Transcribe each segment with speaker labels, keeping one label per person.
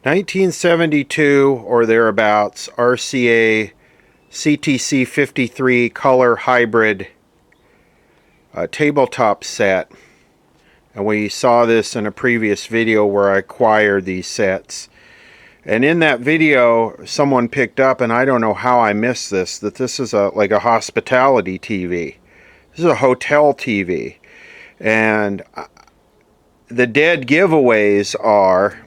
Speaker 1: 1972 or thereabouts, RCA CTC53 color hybrid tabletop set. And we saw this in a previous video where I acquired these sets. And in that video, someone picked up, and I don't know how I missed this, that this is like a hospitality TV. This is a hotel TV. And the dead giveaways are,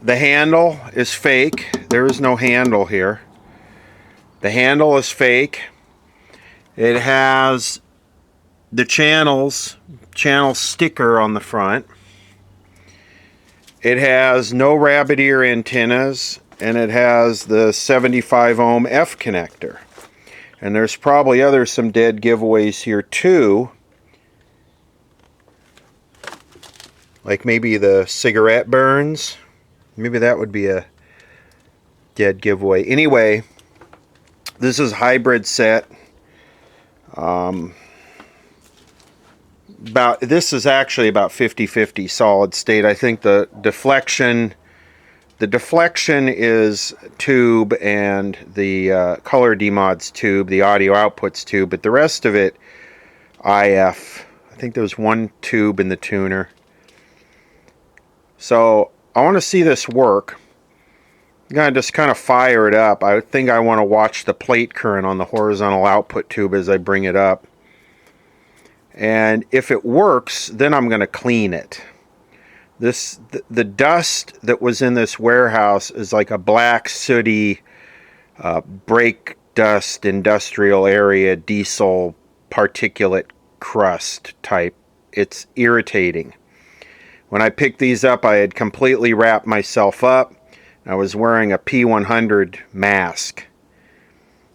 Speaker 1: the handle is fake. There is no handle here. The handle is fake. It has the channel sticker on the front. It has no rabbit ear antennas, and it has the 75 ohm F connector. And there's probably some dead giveaways here too. Like maybe the cigarette burns. Maybe that would be a dead giveaway. Anyway, this is a hybrid set. This is actually about 50-50 solid state. I think the deflection is tube, and the color demods tube, the audio outputs tube, but the rest of it IF. I think there's one tube in the tuner. So I want to see this work. I'm going to just kind of fire it up. I think I want to watch the plate current on the horizontal output tube as I bring it up. And if it works, then I'm going to clean it. The dust that was in this warehouse is like a black, sooty, brake dust, industrial area, diesel, particulate crust type. It's irritating. When I picked these up, I had completely wrapped myself up. I was wearing a P100 mask.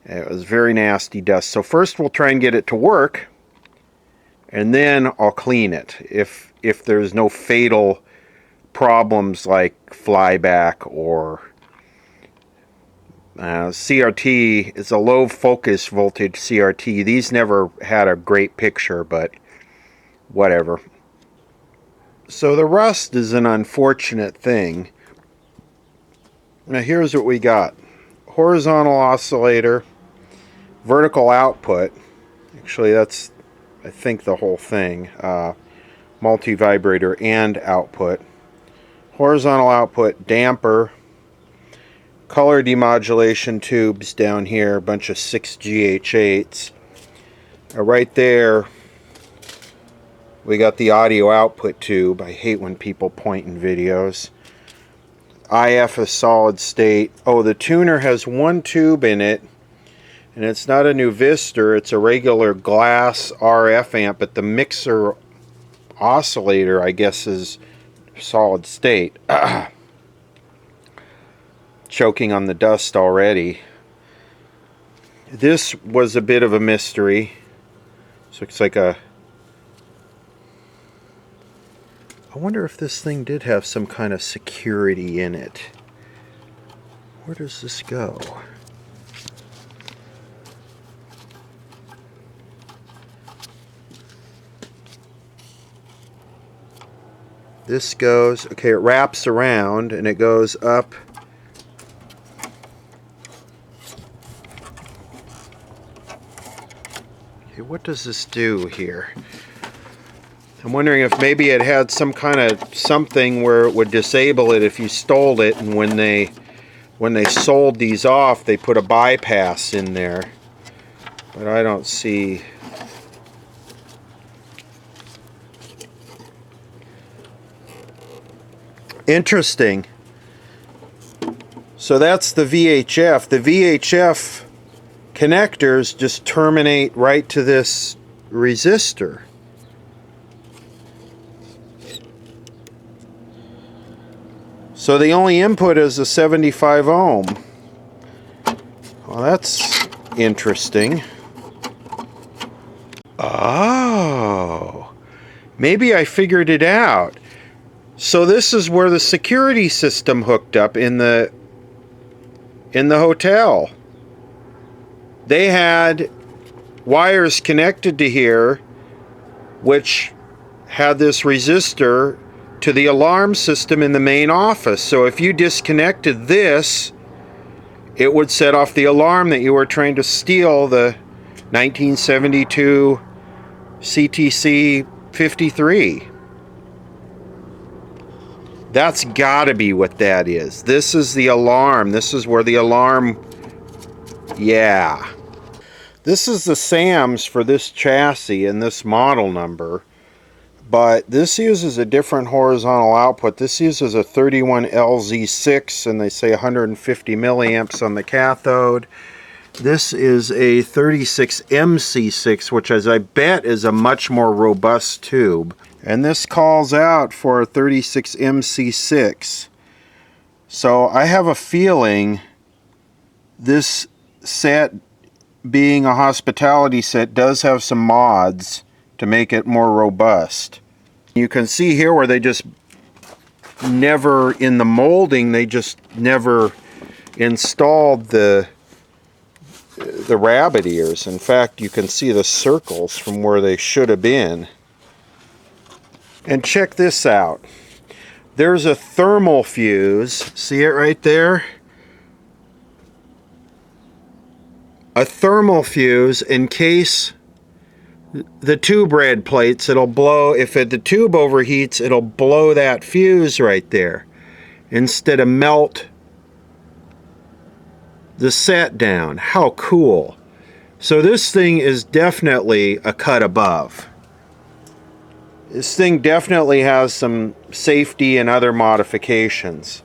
Speaker 1: It was very nasty dust. So first we'll try and get it to work, and then I'll clean it. If there's no fatal problems like flyback or CRT, is a low focus voltage CRT. These never had a great picture, but whatever. So the rust is an unfortunate thing. Now here's what we got. Horizontal oscillator, vertical output. Actually that's, I think, the whole thing. Multi-vibrator and output. Horizontal output, damper, color demodulation tubes down here, a bunch of 6GH8s. Right there we got the audio output tube. I hate when people point in videos. IF is solid state. Oh, the tuner has one tube in it, and it's not a new Vistor, it's a regular glass RF amp, but the mixer oscillator, I guess, is solid state. Choking on the dust already. This was a bit of a mystery. So it's like a... I wonder if this thing did have some kind of security in it. Where does this go? This goes, okay, it wraps around and it goes up. Okay, what does this do here? I'm wondering if maybe it had some kind of something where it would disable it if you stole it, and when they sold these off, they put a bypass in there. But I don't see. Interesting. So that's the VHF. The VHF connectors just terminate right to this resistor. So the only input is a 75 ohm. Well, that's interesting. Oh, maybe I figured it out. So this is where the security system hooked up in the hotel. They had wires connected to here, which had this resistor to the alarm system in the main office. So if you disconnected this, it would set off the alarm that you were trying to steal the 1972 CTC53. That's gotta be what that is. This is the alarm. This is where the alarm... Yeah. This is the SAMs for this chassis and this model number. But this uses a different horizontal output. This uses a 31LZ6, and they say 150 milliamps on the cathode. This is a 36MC6, which, as I bet, is a much more robust tube. And this calls out for a 36MC6. So I have a feeling this set, being a hospitality set, does have some mods to make it more robust. You can see here where they just never, in the molding, they just never installed the rabbit ears. In fact, you can see the circles from where they should have been. And check this out. There's a thermal fuse. See it right there? A thermal fuse in case the tube red plates, it'll blow. If the tube overheats, it'll blow that fuse right there instead of melt the set down. How cool. So this thing is definitely a cut above. This thing definitely has some safety and other modifications.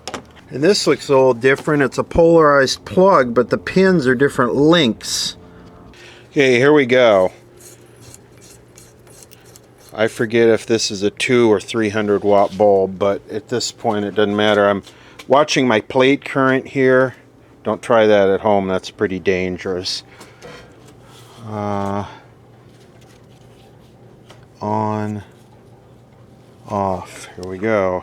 Speaker 1: And this looks a little different. It's a polarized plug, but the pins are different lengths. Okay, here we go. I forget if this is a 2 or 300 watt bulb, but at this point it doesn't matter. I'm watching my plate current here. Don't try that at home, that's pretty dangerous. On, off, here we go.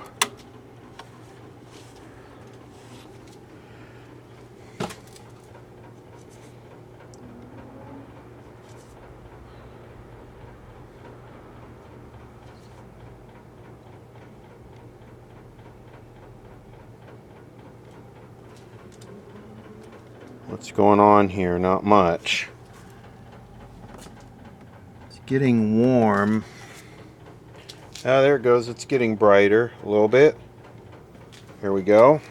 Speaker 1: What's going on here? Not much. It's getting warm. Ah, there it goes. It's getting brighter a little bit. Here we go.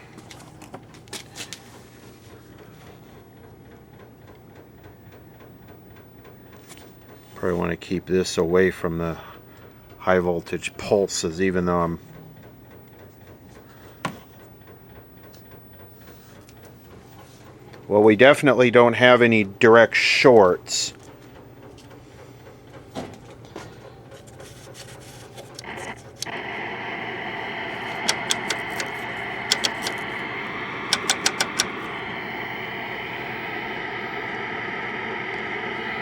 Speaker 1: Probably want to keep this away from the high voltage pulses, even though I'm... Well, we definitely don't have any direct shorts.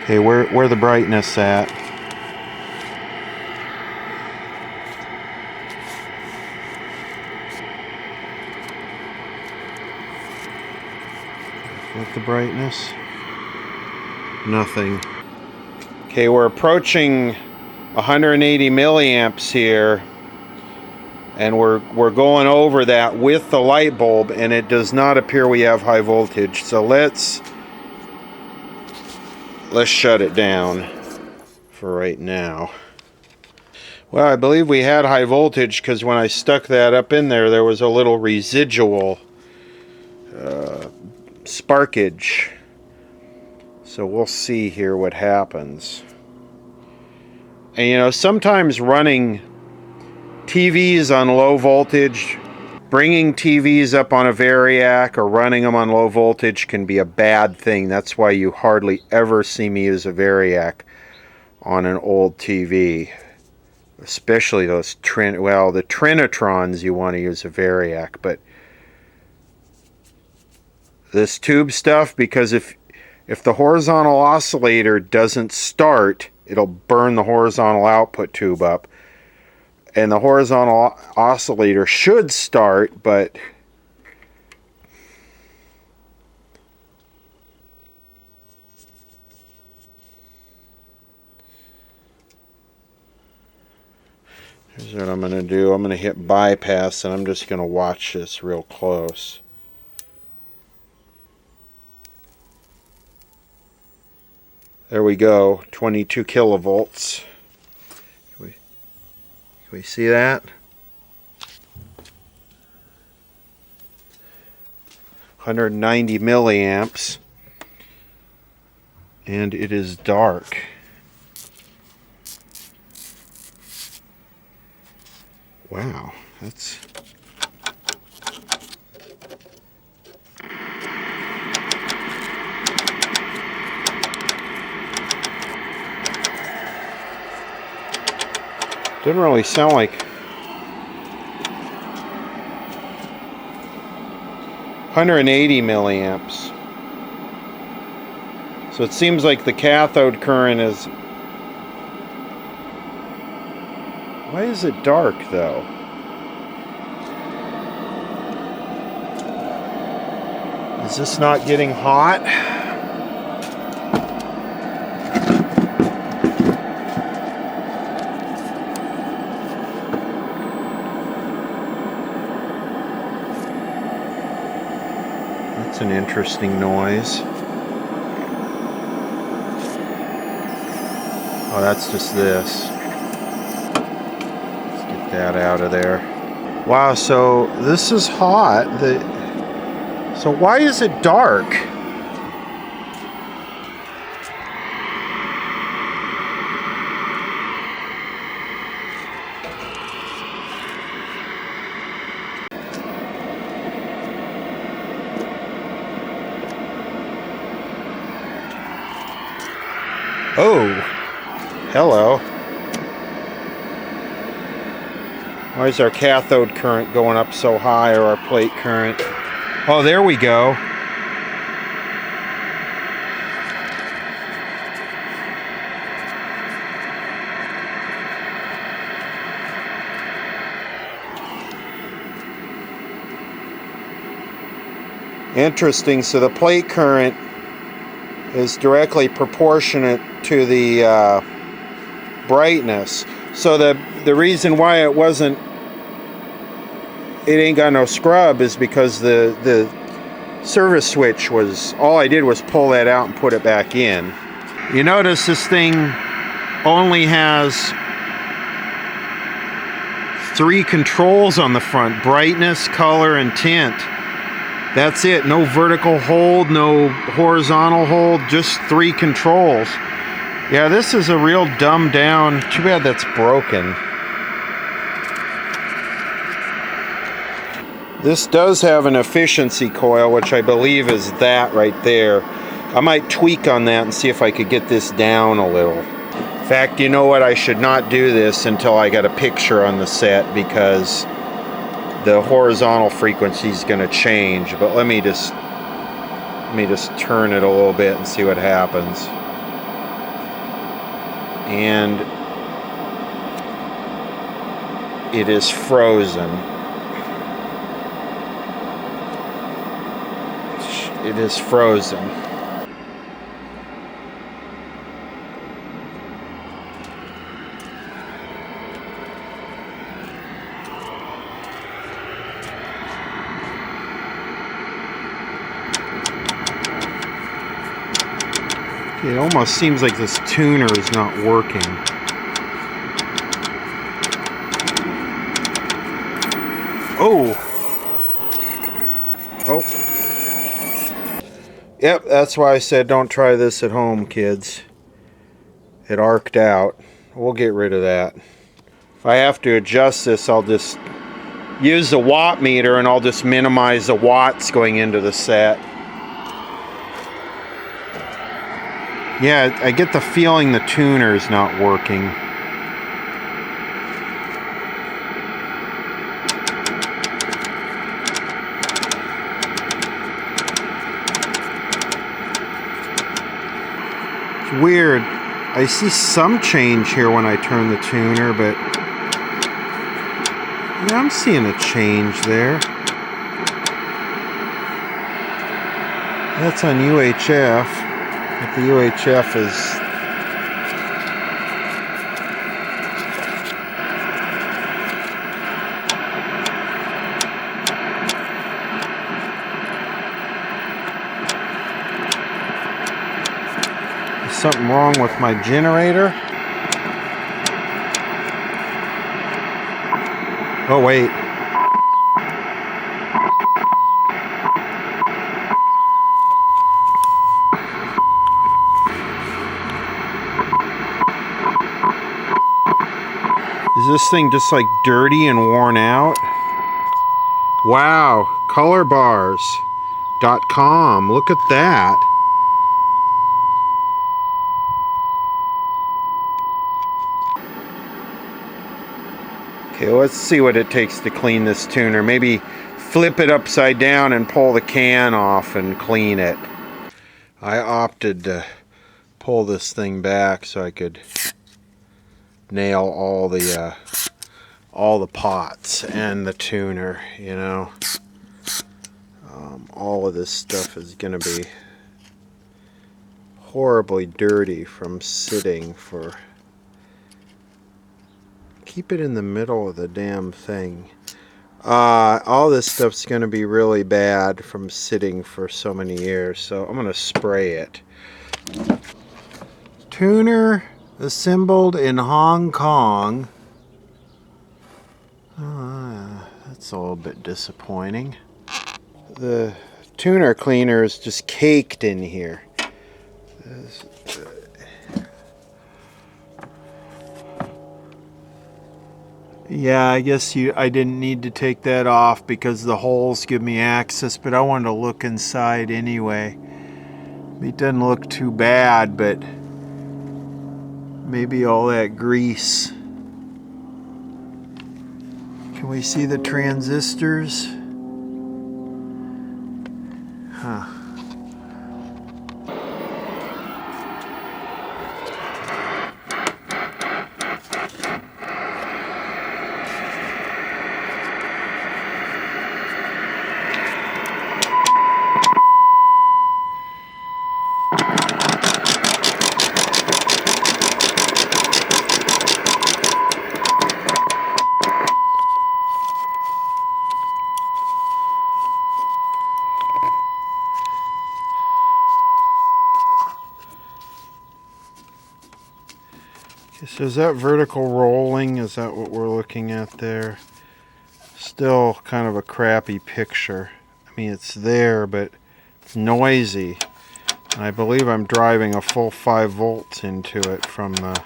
Speaker 1: Okay, where the brightness at? What's the brightness? Nothing. Okay, we're approaching 180 milliamps here, and we're going over that with the light bulb, and it does not appear we have high voltage. So let's shut it down for right now. Well, I believe we had high voltage because when I stuck that up in there, there was a little residual sparkage. So we'll see here what happens. And you know, sometimes running TVs on low voltage, bringing TVs up on a variac or running them on low voltage can be a bad thing. That's why you hardly ever see me use a variac on an old TV. Especially those the Trinitrons, you want to use a variac, but this tube stuff, because if the horizontal oscillator doesn't start, it'll burn the horizontal output tube up. And the horizontal oscillator should start, but Here's what I'm going to do. I'm going to hit bypass, and I'm just going to watch this real close. There we go, 22 kilovolts. Can we see that? 190 milliamps. And it is dark. Wow, that's... Didn't really sound like... 180 milliamps. So it seems like the cathode current is... Why is it dark though? Is this not getting hot? That's an interesting noise. Oh, that's just this. Let's get that out of there. Wow, so this is hot. So why is it dark? Oh, hello. Why is our cathode current going up so high, or our plate current? Oh, there we go. Interesting. So the plate current is directly proportionate to the brightness. So the reason why it ain't got no scrub is because the service switch was, all I did was pull that out and put it back in. You notice this thing only has 3 controls on the front: brightness, color, and tint. That's it. No vertical hold, no horizontal hold, just 3 controls. Yeah, this is a real dumbed down. Too bad that's broken. This does have an efficiency coil, which I believe is that right there. I might tweak on that and see if I could get this down a little. In fact, you know what? I should not do this until I got a picture on the set, because the horizontal frequency is going to change. But let me just turn it a little bit and see what happens. And it is frozen. It is frozen. It almost seems like this tuner is not working. Oh! Oh. Yep, that's why I said don't try this at home, kids. It arced out. We'll get rid of that. If I have to adjust this, I'll just use the watt meter and I'll just minimize the watts going into the set. Yeah, I get the feeling the tuner's not working. It's weird. I see some change here when I turn the tuner, but yeah, I'm seeing a change there. That's on UHF. But the UHF is... something wrong with my generator? Oh, wait. Is this thing just like dirty and worn out? Wow, colorbars.com. Look at that. Okay, let's see what it takes to clean this tuner. Maybe flip it upside down and pull the can off and clean it. I opted to pull this thing back so I could nail all the pots and the tuner, you know. All of this stuff is going to be horribly dirty from sitting for... Keep it in the middle of the damn thing. All this stuff's going to be really bad from sitting for so many years, so I'm going to spray it. Tuner assembled in Hong Kong. That's a little bit disappointing. The tuner cleaner is just caked in here. Yeah, I guess I didn't need to take that off because the holes give me access, but I wanted to look inside anyway. It doesn't look too bad, but maybe all that grease. Can we see the transistors? Huh. So is that vertical rolling? Is that what we're looking at there? Still kind of a crappy picture. I mean, it's there, but it's noisy. And I believe I'm driving a full 5 volts into it from the...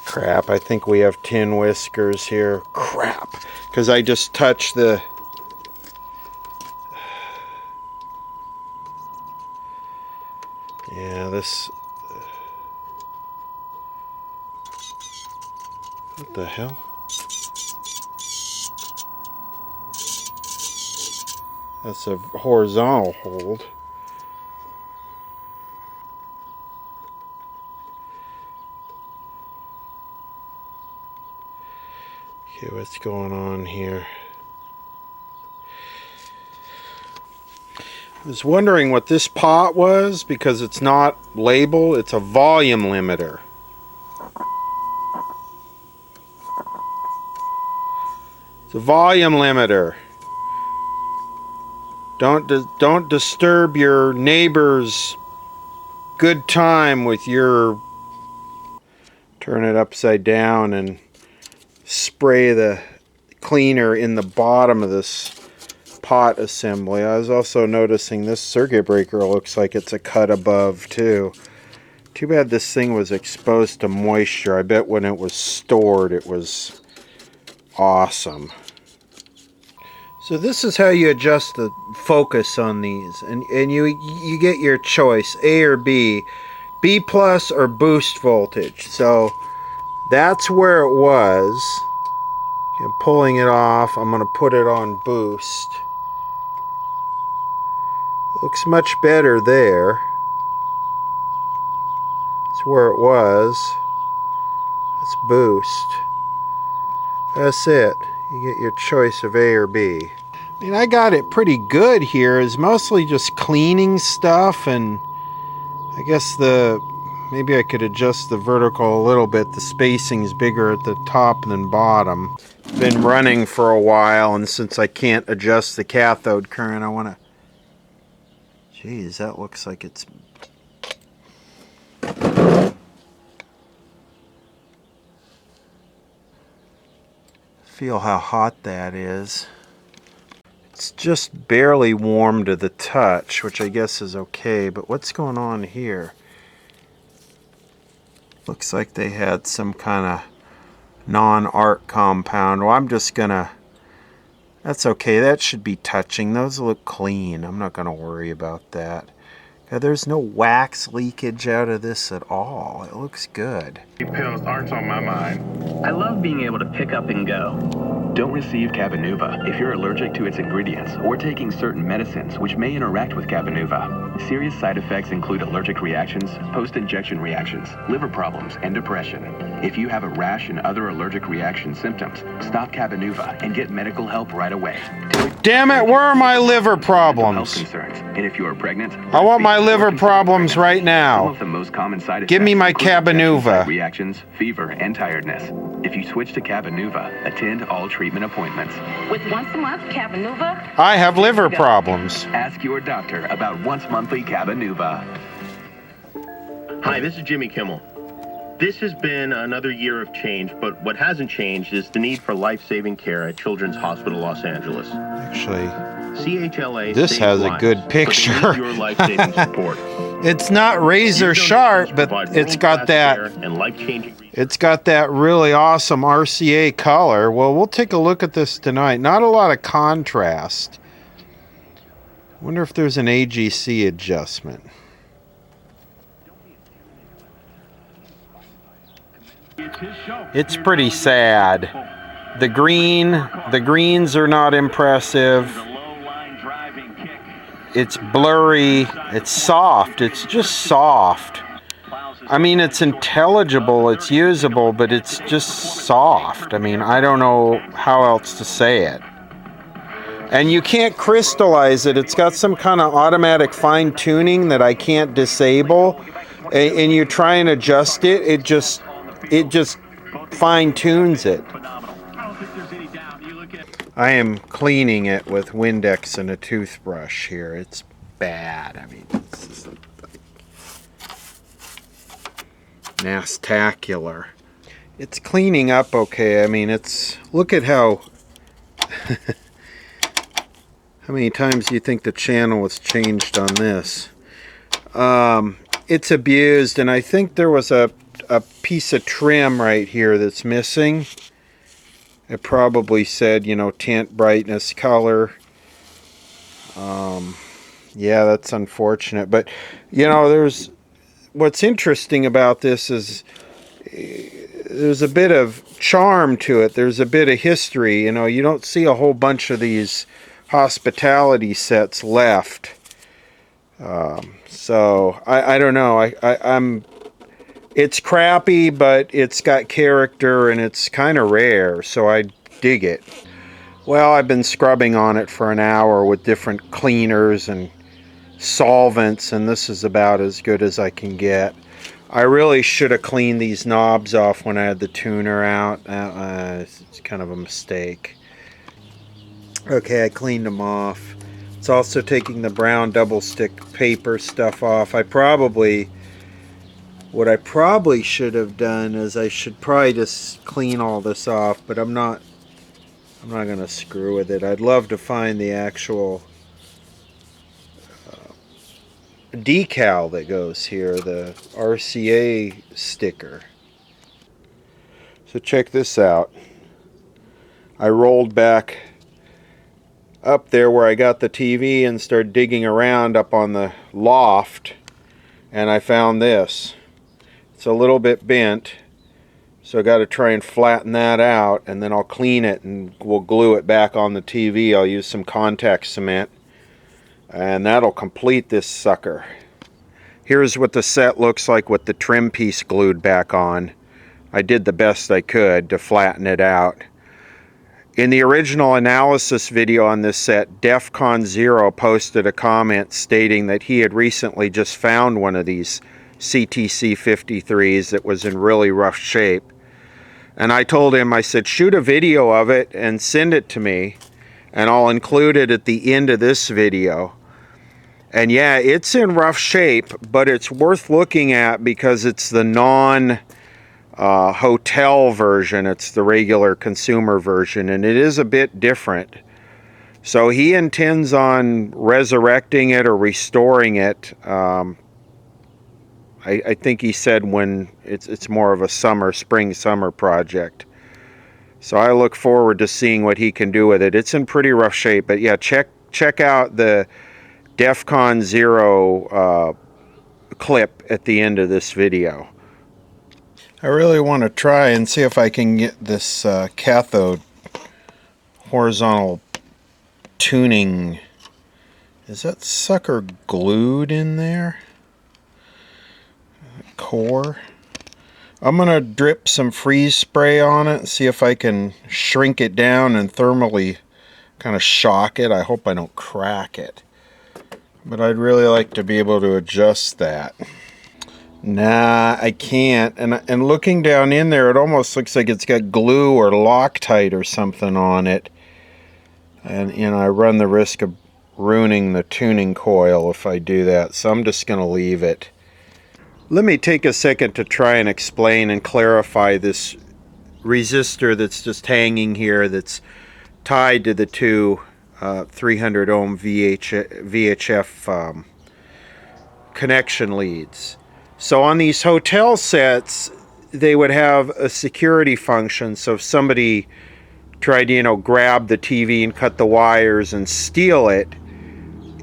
Speaker 1: Crap, I think we have tin whiskers here. Crap, because I just touched the... Yeah, this... What the hell? That's a horizontal hold. Okay, what's going on here? I was wondering what this pot was because it's not labeled. It's a volume limiter. It's a volume limiter. Don't disturb your neighbor's good time with your... Turn it upside down and spray the cleaner in the bottom of this pot assembly. I was also noticing this circuit breaker looks like it's a cut above too. Too bad this thing was exposed to moisture. I bet when it was stored it was awesome. So this is how you adjust the focus on these, and you get your choice, A or B, B plus or boost voltage. So that's where it was. I'm pulling it off. I'm going to put it on boost. Looks much better there. That's where it was. Let's boost. That's it. You get your choice of A or B. I mean, I got it pretty good here. It's mostly just cleaning stuff, and I guess the Maybe I could adjust the vertical a little bit. The spacing's bigger at the top than bottom. Been running for a while, and since I can't adjust the cathode current, I want to... Geez, that looks like it's... Feel how hot that is. It's just barely warm to the touch, which I guess is okay, but what's going on here? Looks like they had some kind of non-arc compound. Well, I'm just gonna... That's okay, that should be touching. Those look clean. I'm not gonna worry about that. There's no wax leakage out of this at all. It looks good.
Speaker 2: Pills aren't on my mind.
Speaker 3: I love being able to pick up and go.
Speaker 4: Don't receive Cabenuva if you're allergic to its ingredients or taking certain medicines which may interact with Cabenuva. Serious side effects include allergic reactions, post-injection reactions, liver problems, and depression. If you have a rash and other allergic reaction symptoms, stop Cabenuva and get medical help right away.
Speaker 1: Damn it, where are my liver problems?
Speaker 4: Health concerns. And if you are pregnant,
Speaker 1: I want my liver problems right now.
Speaker 4: Some of the most common side effects
Speaker 1: Give me my
Speaker 4: include
Speaker 1: Cabenuva.
Speaker 4: Reactions, fever, and tiredness. If you switch to Cabenuva, attend all treatment appointments.
Speaker 5: With once a month Cabenuva,
Speaker 1: I have liver problems.
Speaker 4: Ask your doctor about once monthly Cabenuva.
Speaker 2: Hi, this is Jimmy Kimmel. This has been another year of change, but what hasn't changed is the need for life-saving care at Children's Hospital Los Angeles.
Speaker 1: Actually,
Speaker 2: CHLA
Speaker 1: this has a good picture.
Speaker 2: But they need your life-saving support.
Speaker 1: It's not razor sharp, but it's got that...
Speaker 2: and life-changing.
Speaker 1: It's got that really awesome RCA color. Well, we'll take a look at this tonight. Not a lot of contrast. Wonder if there's an AGC adjustment. It's pretty sad. The greens are not impressive. It's blurry. It's soft. It's just soft. I mean, it's intelligible, it's usable, but it's just soft. I mean, I don't know how else to say it. And you can't crystallize it. It's got some kind of automatic fine-tuning that I can't disable. And you try and adjust it, it just fine-tunes it. I am cleaning it with Windex and a toothbrush here. It's bad. I mean, this is nastacular. It's cleaning up okay. I mean, it's... Look at how... how many times do you think the channel was changed on this? It's abused, and I think there was a piece of trim right here that's missing. It probably said, you know, tint, brightness, color. Yeah, that's unfortunate. But, you know, there's... What's interesting about this is there's a bit of charm to it. There's a bit of history. You know, you don't see a whole bunch of these hospitality sets left. So I don't know. I'm. It's crappy, but it's got character and it's kind of rare. So I dig it. Well, I've been scrubbing on it for an hour with different cleaners and solvents, and this is about as good as I can get. I really should have cleaned these knobs off when I had the tuner out. It's kind of a mistake. Okay, I cleaned them off. It's also taking the brown double stick paper stuff off. What I probably should have done is I should probably just clean all this off, but I'm not gonna screw with it. I'd love to find the actual decal that goes here, the RCA sticker. So check this out. I rolled back up there where I got the TV and started digging around up on the loft, and I found this. It's a little bit bent, so I got to try and flatten that out, and then I'll clean it and we'll glue it back on the TV. I'll use some contact cement, and that'll complete this sucker. Here's what the set looks like with the trim piece glued back on. I did the best I could to flatten it out. In the original analysis video on this set, DEFCON 0 posted a comment stating that he had recently just found one of these CTC53s that was in really rough shape. And I told him, I said, shoot a video of it and send it to me, and I'll include it at the end of this video. And yeah, it's in rough shape, but it's worth looking at because it's the non-hotel version. It's the regular consumer version, and it is a bit different. So he intends on resurrecting it or restoring it. I think he said when it's more of a spring-summer project. So I look forward to seeing what he can do with it. It's in pretty rough shape, but yeah, check out the DEFCON 0 clip at the end of this video. I really want to try and see if I can get this cathode horizontal tuning. Is that sucker glued in there? Core. I'm gonna drip some freeze spray on it and see if I can shrink it down and thermally kind of shock it. I hope I don't crack it, but I'd really like to be able to adjust that. Nah, I can't. And looking down in there, it almost looks like it's got glue or Loctite or something on it, and you know, I run the risk of ruining the tuning coil if I do that, so I'm just gonna leave it. Let me take a second to try and explain and clarify this resistor that's just hanging here, that's tied to the two 300 ohm VHF connection leads. So on these hotel sets, they would have a security function. So if somebody tried to, you know, grab the TV and cut the wires and steal it,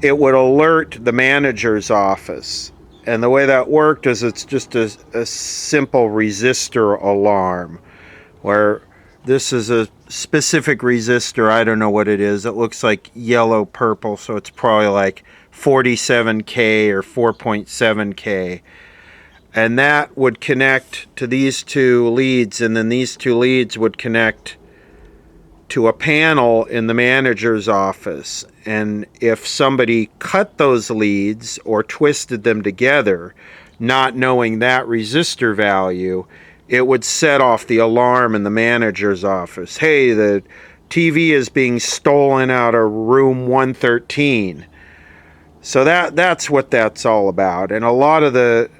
Speaker 1: it would alert the manager's office. And the way that worked is it's just a simple resistor alarm, where this is a specific resistor. I don't know what it is. It looks like yellow purple, so it's probably like 47K or 4.7K. And that would connect to these two leads, and then these two leads would connect to a panel in the manager's office. And if somebody cut those leads or twisted them together, not knowing that resistor value, it would set off the alarm in the manager's office. Hey, the TV is being stolen out of room 113. So that's what that's all about. And a lot of the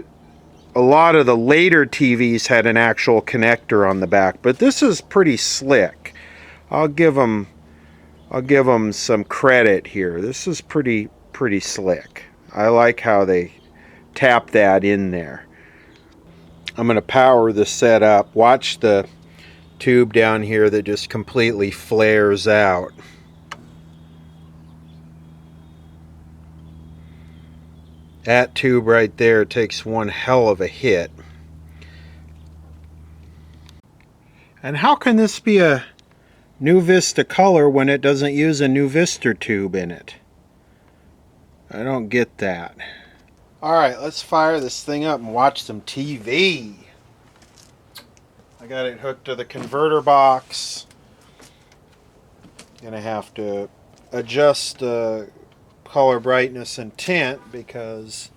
Speaker 1: later TVs had an actual connector on the back, but this is pretty slick. I'll give them some credit here. This is pretty slick. I like how they tap that in there. I'm going to power the set up. Watch the tube down here that just completely flares out. That tube right there takes one hell of a hit. And how can this be a New Vista color when it doesn't use a New Vista tube in it? I don't get that. Alright, let's fire this thing up and watch some TV. I got it hooked to the converter box. Gonna have to adjust the color brightness and tint because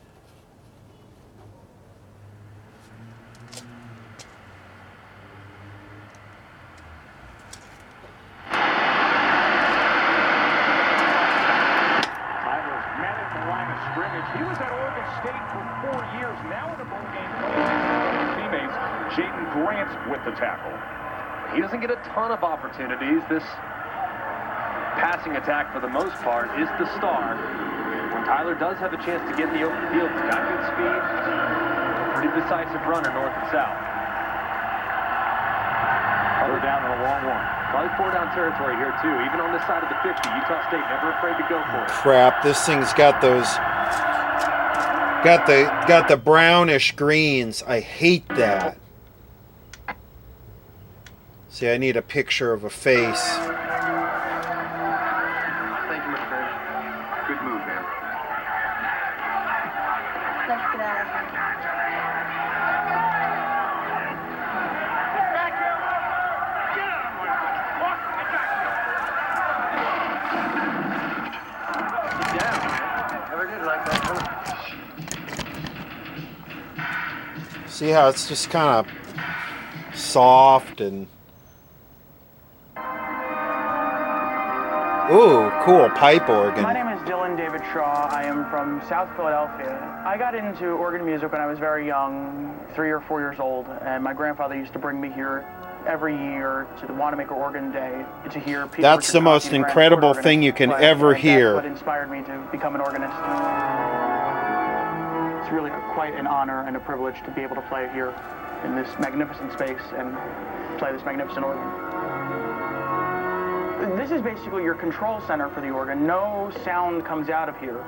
Speaker 6: he was at Oregon State for 4 years, now in the bowl game. Teammates, Jaden Grant with the tackle.
Speaker 7: He doesn't get a ton of opportunities. This passing attack, for the most part, is the star. When Tyler does have a chance to get in the open field, he's got good speed, pretty decisive runner north and south.
Speaker 6: Third down and a long one.
Speaker 7: Probably 4-down territory here, too. Even on this side of the 50, Utah State never afraid to go for it.
Speaker 1: Crap, this thing's got those... Got the brownish greens. I hate that. See, I need a picture of a face.
Speaker 7: Thank you, Mr. Bench. Good move, man.
Speaker 5: Let's get out of here.
Speaker 7: Never did like that, huh?
Speaker 1: See how it's just kind of soft and... Ooh, cool pipe organ.
Speaker 8: My name is Dylan David Shaw. I am from South Philadelphia. I got into organ music when I was very young, 3 or 4 years old, and my grandfather used to bring me here every year to the Wanamaker Organ Day to hear people.
Speaker 1: That's the most incredible thing you can ever hear.
Speaker 8: That's what inspired me to become an organist. It's really quite an honor and a privilege to be able to play here in this magnificent space and play this magnificent organ. This is basically your control center for the organ. No sound comes out of here.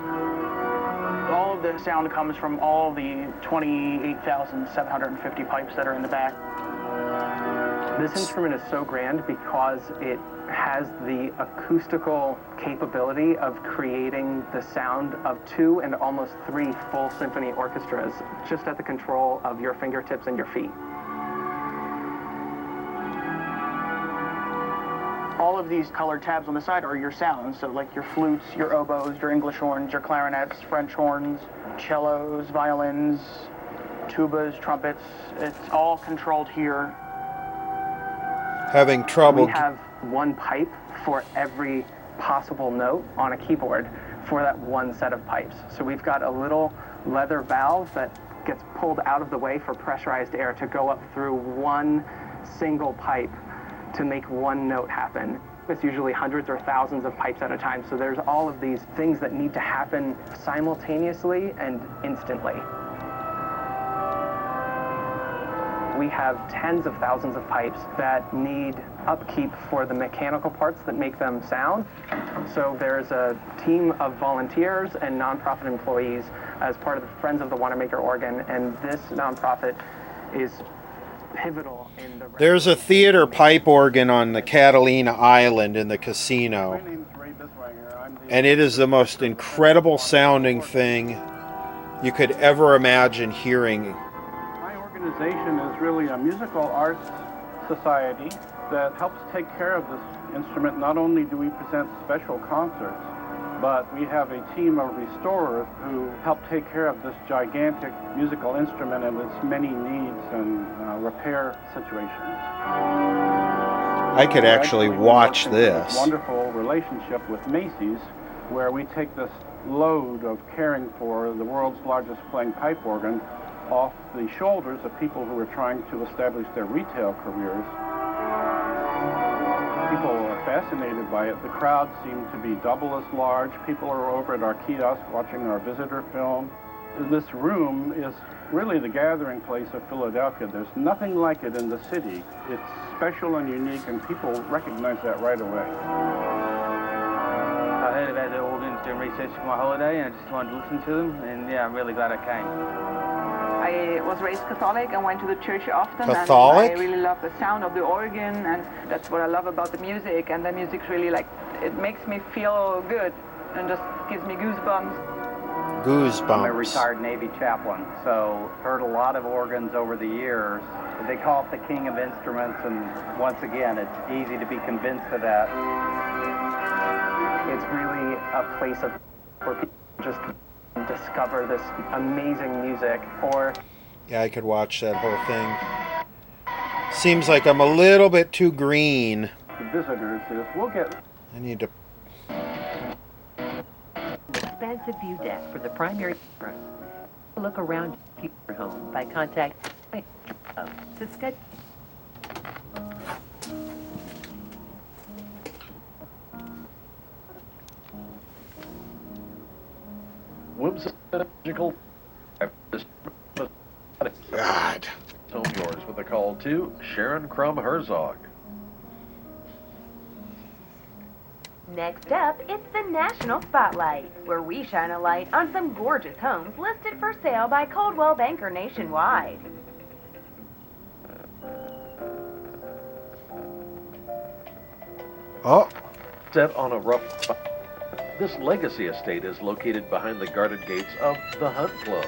Speaker 8: All of the sound comes from all the 28,750 pipes that are in the back.
Speaker 7: This instrument is so grand because it has the acoustical capability of creating the sound of 2 and almost 3 full symphony orchestras just at the control of your fingertips and your feet.
Speaker 8: All of these colored tabs on the side are your sounds, so like your flutes, your oboes, your English horns, your clarinets, French horns, cellos, violins, tubas, trumpets. It's all controlled here.
Speaker 1: Having trouble.
Speaker 7: We have one pipe for every possible note on a keyboard for that one set of pipes. So we've got a little leather valve that gets pulled out of the way for pressurized air to go up through one single pipe to make one note happen. It's usually hundreds or thousands of pipes at a time, so there's all of these things that need to happen simultaneously and instantly. We have tens of thousands of pipes that need upkeep for the mechanical parts that make them sound. So there's a team of volunteers and nonprofit employees as part of the Friends of the Wanamaker Organ, and this nonprofit is pivotal in the...
Speaker 1: There's a theater pipe organ on the Catalina Island in the casino. And it is the most incredible sounding thing you could ever imagine hearing.
Speaker 9: My organization is really a musical arts society that helps take care of this instrument. Not only do we present special concerts, but we have a team of restorers who help take care of this gigantic musical instrument and its many needs and repair situations.
Speaker 1: I could actually watch this.
Speaker 9: Wonderful relationship with Macy's, where we take this load of caring for the world's largest playing pipe organ off the shoulders of people who are trying to establish their retail careers. People are fascinated by it. The crowd seem to be double as large. People are over at our kiosk watching our visitor film. This room is really the gathering place of Philadelphia. There's nothing like it in the city. It's special and unique, and people recognize that right away.
Speaker 10: I heard about the organs doing research for my holiday, and I just wanted to listen to them, and yeah, I'm really glad I came.
Speaker 5: I was raised Catholic and went to the church often.
Speaker 1: Catholic?
Speaker 5: And I really love the sound of the organ, and that's what I love about the music. And the music's really like, it makes me feel good and just gives me goosebumps.
Speaker 1: Goosebumps.
Speaker 11: I'm a retired Navy chaplain, so heard a lot of organs over the years. They call it the king of instruments, and once again, it's easy to be convinced of that.
Speaker 7: It's really a place of where people just discover this amazing music. Or
Speaker 1: yeah, I could watch that whole thing. Seems like I'm a little bit too green.
Speaker 9: The visitors is we'll get...
Speaker 1: I need to...
Speaker 12: Expansive view deck for the primary room. Look around your home by contacting to schedule.
Speaker 13: Whimsical.
Speaker 1: God.
Speaker 13: Home yours with a call to Sharon Crum Herzog.
Speaker 14: Next up, it's the National Spotlight, where we shine a light on some gorgeous homes listed for sale by Coldwell Banker nationwide.
Speaker 1: Oh.
Speaker 13: Set on a rough... This legacy estate is located behind the guarded gates of the Hunt Club.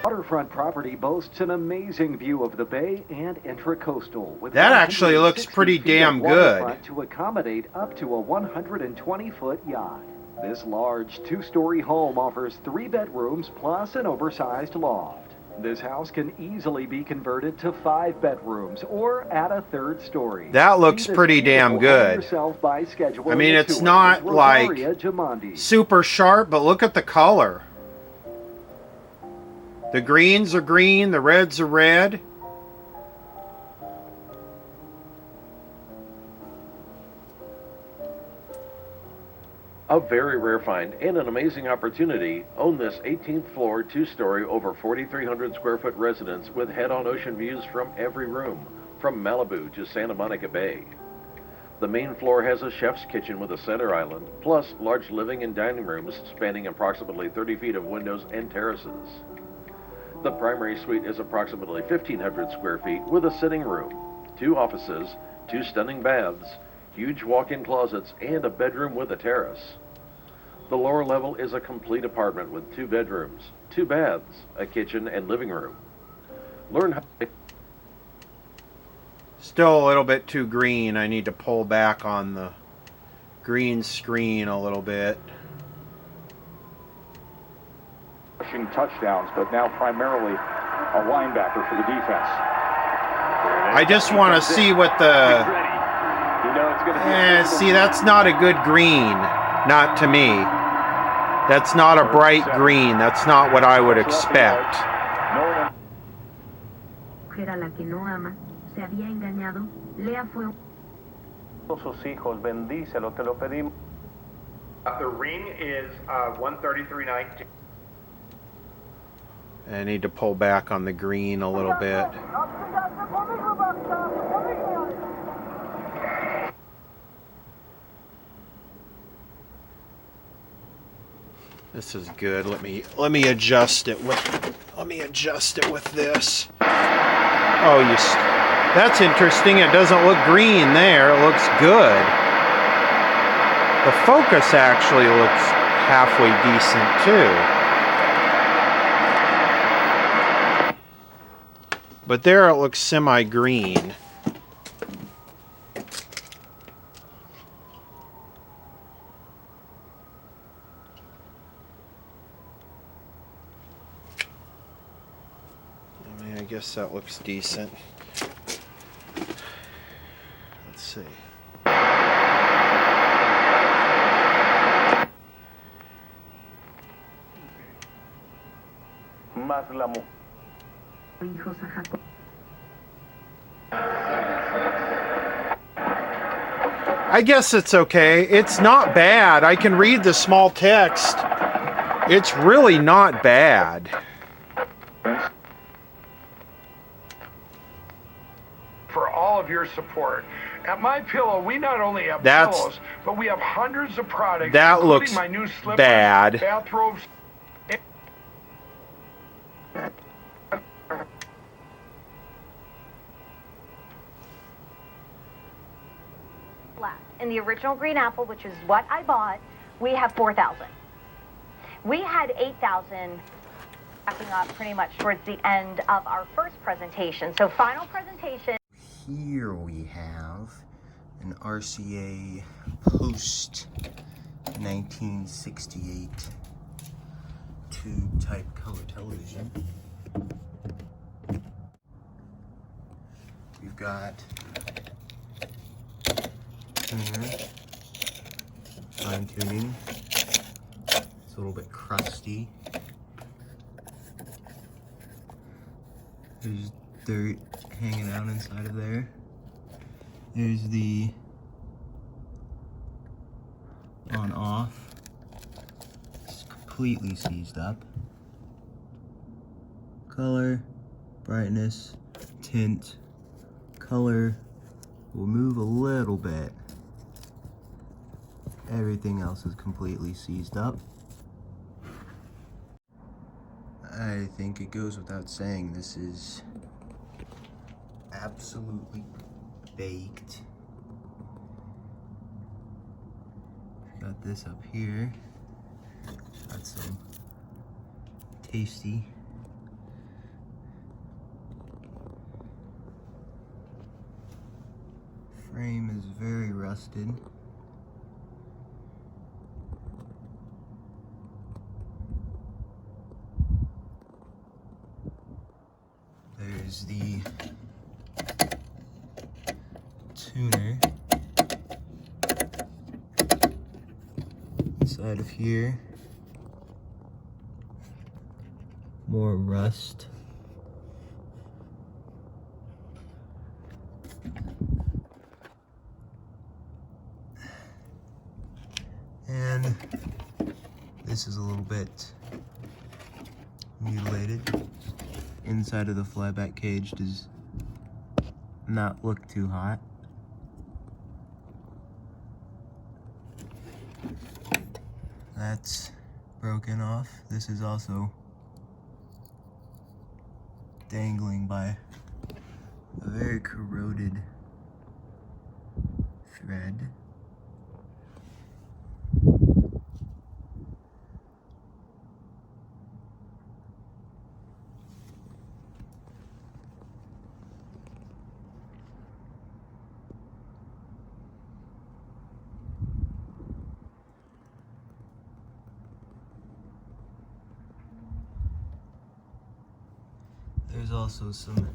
Speaker 15: Waterfront property boasts an amazing view of the bay and intracoastal. With
Speaker 1: that actually looks pretty damn good.
Speaker 15: To accommodate up to a 120-foot yacht. This large two-story home offers 3 bedrooms plus an oversized loft. This house can easily be converted to 5 bedrooms or add a 3rd story.
Speaker 1: That looks
Speaker 15: See this
Speaker 1: pretty damn
Speaker 15: beautiful home
Speaker 1: good.
Speaker 15: yourself by scheduling
Speaker 1: I mean,
Speaker 15: a
Speaker 1: it's
Speaker 15: tour
Speaker 1: not
Speaker 15: with
Speaker 1: like
Speaker 15: Rosaria Jamandi.
Speaker 1: super sharp, but look at the color. The greens are green, the reds are red.
Speaker 13: A very rare find and an amazing opportunity. Own this 18th floor, 2-story, over 4,300 square foot residence with head-on ocean views from every room, from Malibu to Santa Monica Bay. The main floor has a chef's kitchen with a center island, plus large living and dining rooms spanning approximately 30 feet of windows and terraces. The primary suite is approximately 1,500 square feet with a sitting room, 2 offices, 2 stunning baths, huge walk-in closets, and a bedroom with a terrace. The lower level is a complete apartment with 2 bedrooms, 2 baths, a kitchen, and living room. Learn how to...
Speaker 1: Still a little bit too green. I need to pull back on the green screen a little bit.
Speaker 6: Rushing touchdowns, but now primarily a linebacker for the defense.
Speaker 1: I just want to see what the... see, that's not a good green. Not to me. That's not a bright green. That's not what I would expect.
Speaker 16: The ring is 133.19.
Speaker 1: I need to pull back on the green a little bit. This is good. Let me adjust it with this. Oh, that's interesting. It doesn't look green there. It looks good. The focus actually looks halfway decent too. But there it looks semi-green. I guess that looks decent. Let's see. I guess it's okay. It's not bad. I can read the small text. It's really not bad.
Speaker 17: For all of your support. At MyPillow, we not only have pillows, but we have hundreds of products,
Speaker 1: that
Speaker 17: including
Speaker 1: looks
Speaker 17: my new slippers,
Speaker 1: bad.
Speaker 17: bathrobes.
Speaker 18: In the original green apple, which is what I bought, we have 4,000. We had 8,000 wrapping up pretty much towards the end of our first presentation. So final presentation.
Speaker 19: Here we have an RCA post 1968 tube type color television. We've got fine tuning. It's a little bit crusty. There's dirt hanging out inside of there. There's the on off. It's completely seized up. Color, brightness, tint, color will move a little bit. Everything else is completely seized up. I think it goes without saying, this is absolutely baked. Got this up here. Got some tasty. Frame is very rusted. tuner. Inside of here, more rust. And this is a little bit mutilated. Inside of the flyback cage does not look too hot. That's broken off. This is also dangling by a very corroded thread. There's also some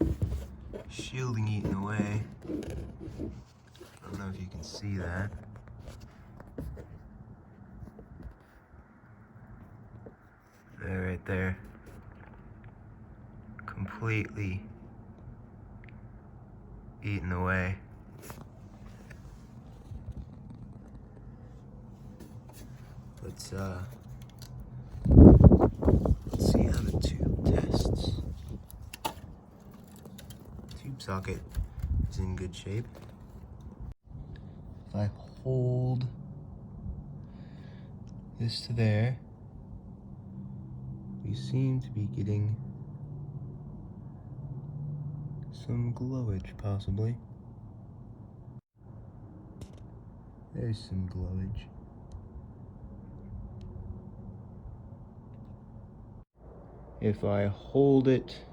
Speaker 19: shielding eaten away. I don't know if you can see that. There, right there. Completely eaten away. Let's see how the tube tests. Tube socket is in good shape. If I hold this to there, we seem to be getting some glowage, possibly. There's some glowage. If I hold it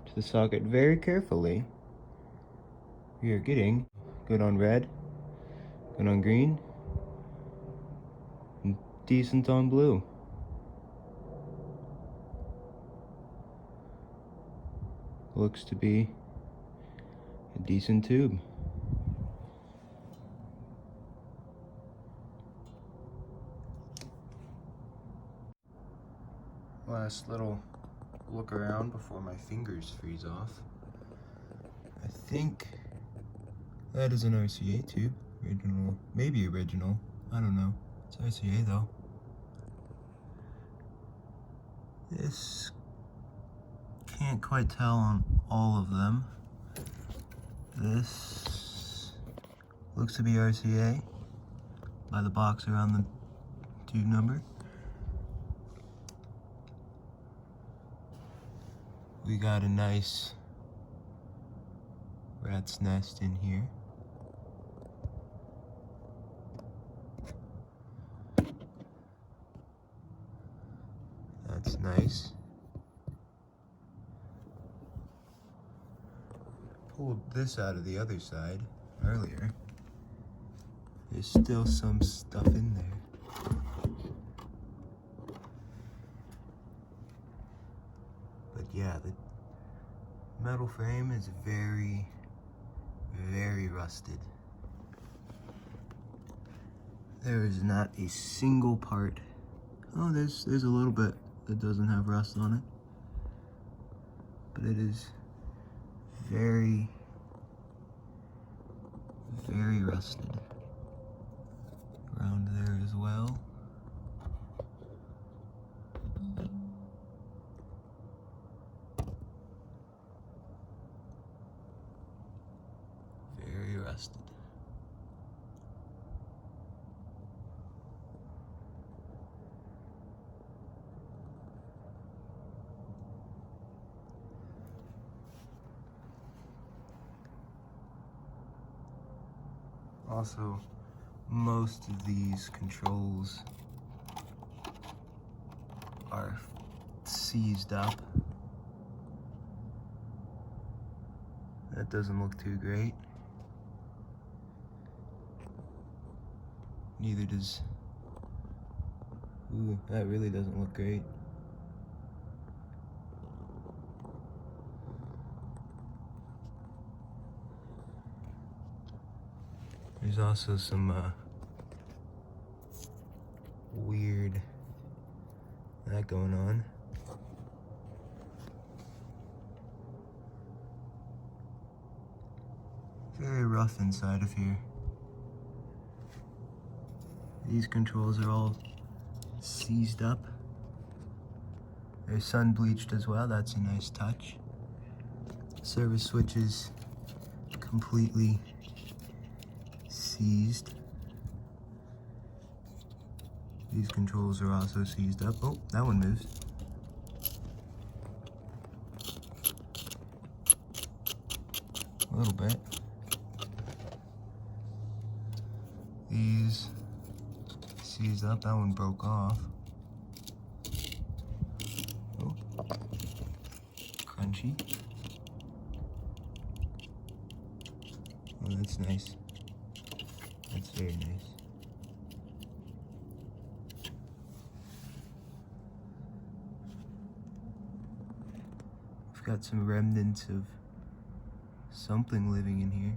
Speaker 19: to the socket very carefully, we are getting good on red, good on green, and decent on blue. Looks to be a decent tube. Last little look around before my fingers freeze off. I think that is an RCA tube. Original, maybe original. I don't know. It's RCA though. This can't quite tell on all of them. This looks to be RCA by the box around the tube number. We got a nice rat's nest in here. That's nice. Pulled this out of the other side earlier. There's still some stuff in there. But yeah, the metal frame is very, very rusted. There is not a single part. Oh, there's a little bit that doesn't have rust on it. But it is very, very rusted. Around there as well. Very rusted. Also, most of these controls are seized up. That doesn't look too great. Neither does... Ooh, that really doesn't look great. There's also some weird that going on. Very rough inside of here. These controls are all seized up. They're sun bleached as well, that's a nice touch. Service switches completely seized. These controls are also seized up. Oh, that one moves. A little bit. These seized up, that one broke off. Oh. Crunchy. Oh, that's nice. That's very nice. We've got some remnants of something living in here,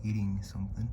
Speaker 19: eating something.